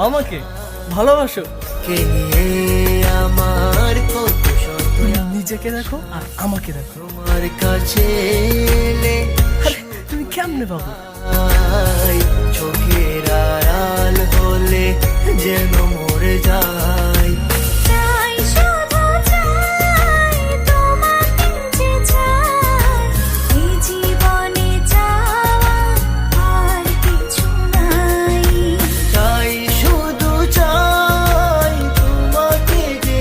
আমাকে ভালোবাসো? কে নিয়ে আমার কত শত নিজেকে দেখো আর আমাকে দেখো। তোমার কাছে এলে আরে তুমি কেমনে পাবো? চোখের আড়াল হলে যেন মরে যায়।